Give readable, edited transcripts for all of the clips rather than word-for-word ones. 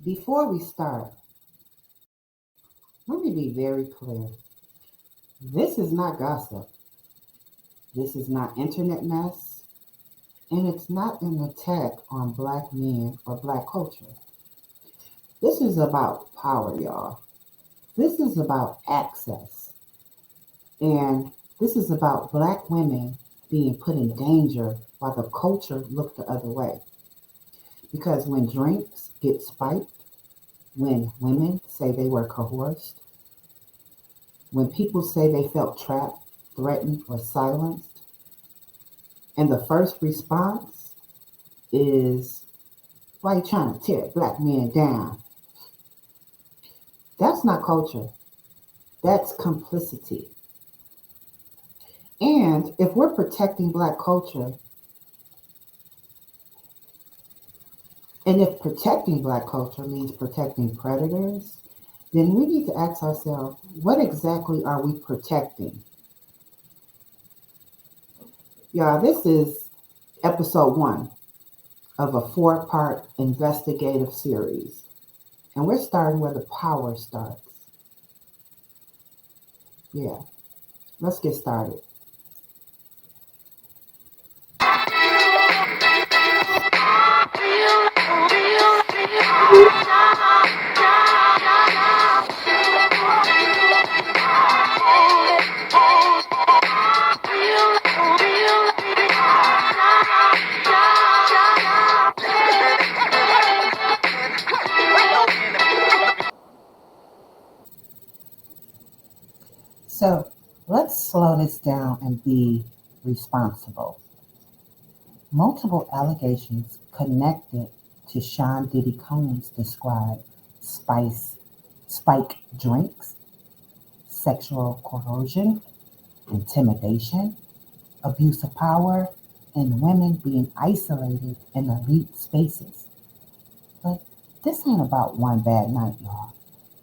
Before we start, let me be very clear. This is not gossip. This is not internet mess. And it's not an attack on black men or black culture. This is about power, y'all. This is about access. And this is about black women being put in danger while the culture looked the other way. Because when drinks get spiked, when women say they were coerced, when people say they felt trapped, threatened, or silenced, and the first response is, why you trying to tear black men down? That's not culture. That's complicity. And if we're protecting black culture, and if protecting black culture means protecting predators, then we need to ask ourselves, what exactly are we protecting? Y'all, this is episode 1 of a 4-part investigative series. And we're starting where the power starts. Yeah, let's get started. So let's slow this down and be responsible. Multiple allegations connected to Sean Diddy Combs describe spike drinks, sexual coercion, intimidation, abuse of power, and women being isolated in elite spaces. But this ain't about one bad night, y'all.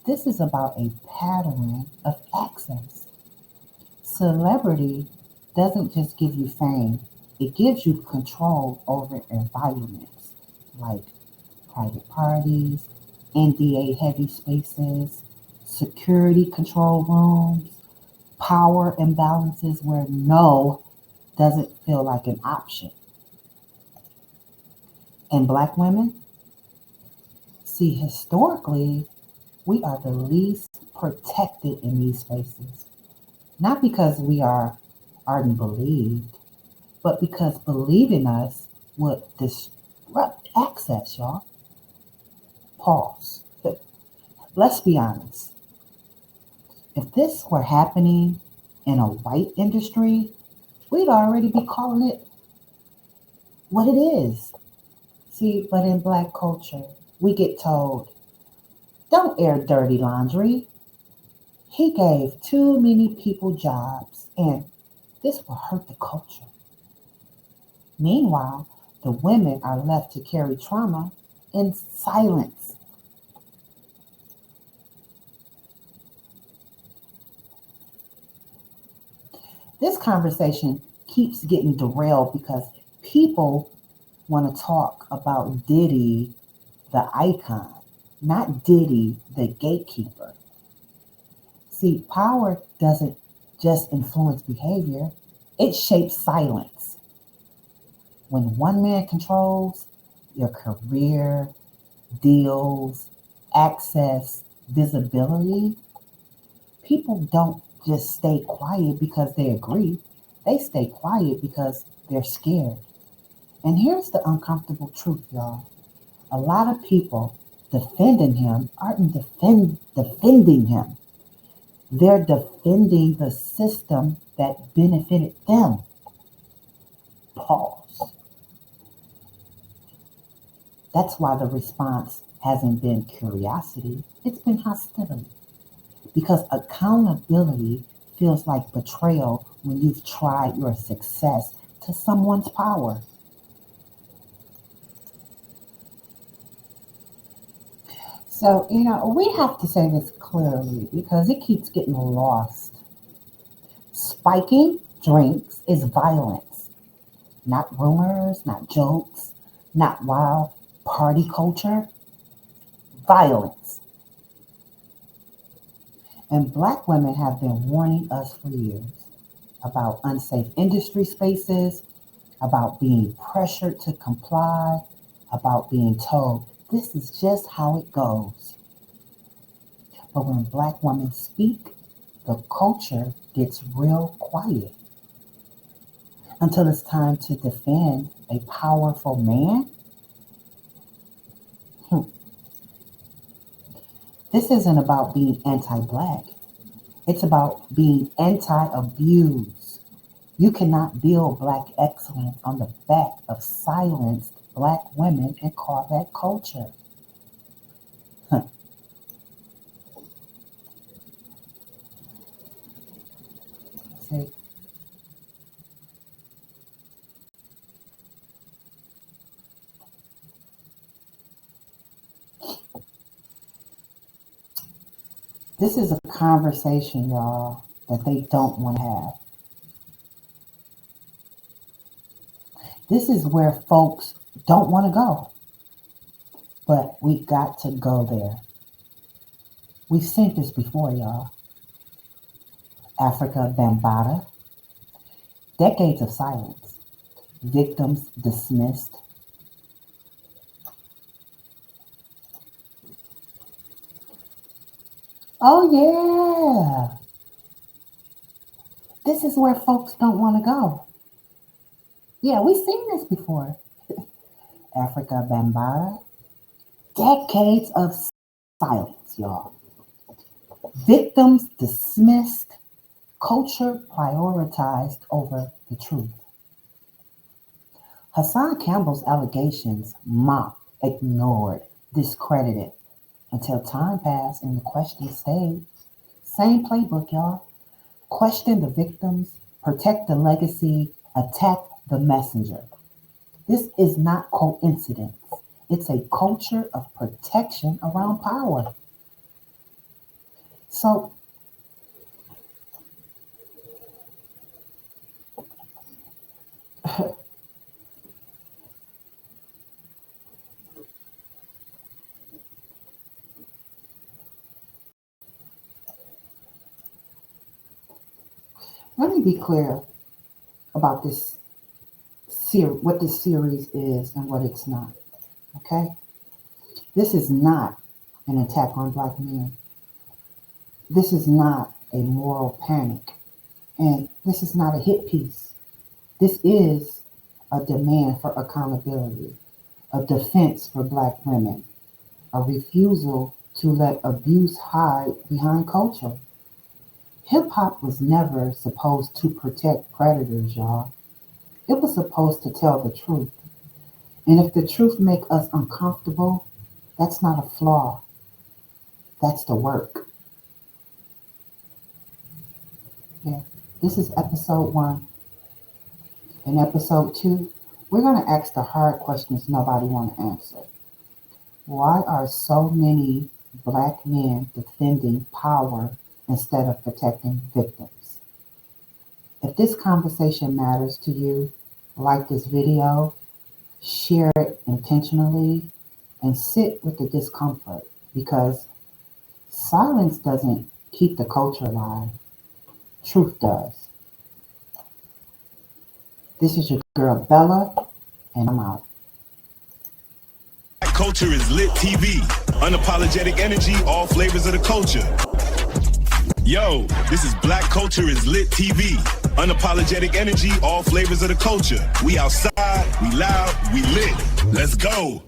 This is about a pattern of access. Celebrity doesn't just give you fame, it gives you control over environments like private parties, NDA heavy spaces, security control rooms, power imbalances where no doesn't feel like an option. And black women, see, historically, we are the least protected in these spaces. Not because we aren't believed, but because believing us would disrupt access, y'all. Pause. Let's be honest. If this were happening in a white industry, we'd already be calling it what it is. See, but in black culture, we get told, don't air dirty laundry. He gave too many people jobs, and this will hurt the culture. Meanwhile, the women are left to carry trauma in silence. This conversation keeps getting derailed because people want to talk about Diddy, the icon, not Diddy, the gatekeeper. See, power doesn't just influence behavior, it shapes silence. When one man controls your career, deals, access, visibility, people don't just stay quiet because they agree. They stay quiet because they're scared. And here's the uncomfortable truth, y'all. A lot of people defending him aren't defending him. They're defending the system that benefited them. Pause. That's why the response hasn't been curiosity, it's been hostility. Because accountability feels like betrayal when you've tried your success to someone's power. So, we have to say this clearly because it keeps getting lost. Spiking drinks is violence, not rumors, not jokes, not wild party culture. violence. And Black women have been warning us for years about unsafe industry spaces, about being pressured to comply, about being told this is just how it goes. But when Black women speak, the culture gets real quiet until it's time to defend a powerful man. This isn't about being anti-Black. It's about being anti-abuse. You cannot build Black excellence on the back of silenced Black women and call that culture. See, this is a conversation, y'all, that they don't want to have. This is where folks don't want to go, but we got to go there. We've seen this before, y'all. Africa Bambaataa, decades of silence, victims dismissed. Oh yeah, this is where folks don't want to go. Yeah, we've seen this before. Africa Bambaataa, decades of silence, y'all. Victims dismissed, culture prioritized over the truth. Hassan Campbell's allegations mocked, ignored, discredited until time passed and the question stayed. Same playbook, y'all. Question the victims, protect the legacy, attack the messenger. This is not coincidence. It's a culture of protection around power. So, let me be clear about this what this series is and what it's not. Okay? This is not an attack on Black men. This is not a moral panic. And this is not a hit piece. This is a demand for accountability, a defense for Black women, a refusal to let abuse hide behind culture. Hip hop was never supposed to protect predators, y'all. It was supposed to tell the truth. And if the truth make us uncomfortable, that's not a flaw. That's the work. Yeah. This is episode 1. In episode 2, we're going to ask the hard questions nobody want to answer. Why are so many Black men defending power instead of protecting victims? If this conversation matters to you, like this video, share it intentionally, and sit with the discomfort, because silence doesn't keep the culture alive. Truth does. This is your girl Bella, and I'm out. Culture is lit TV. Unapologetic energy, all flavors of the culture. Yo, this is Black Culture is Lit TV. Unapologetic energy, all flavors of the culture. We outside, we loud, we lit. Let's go.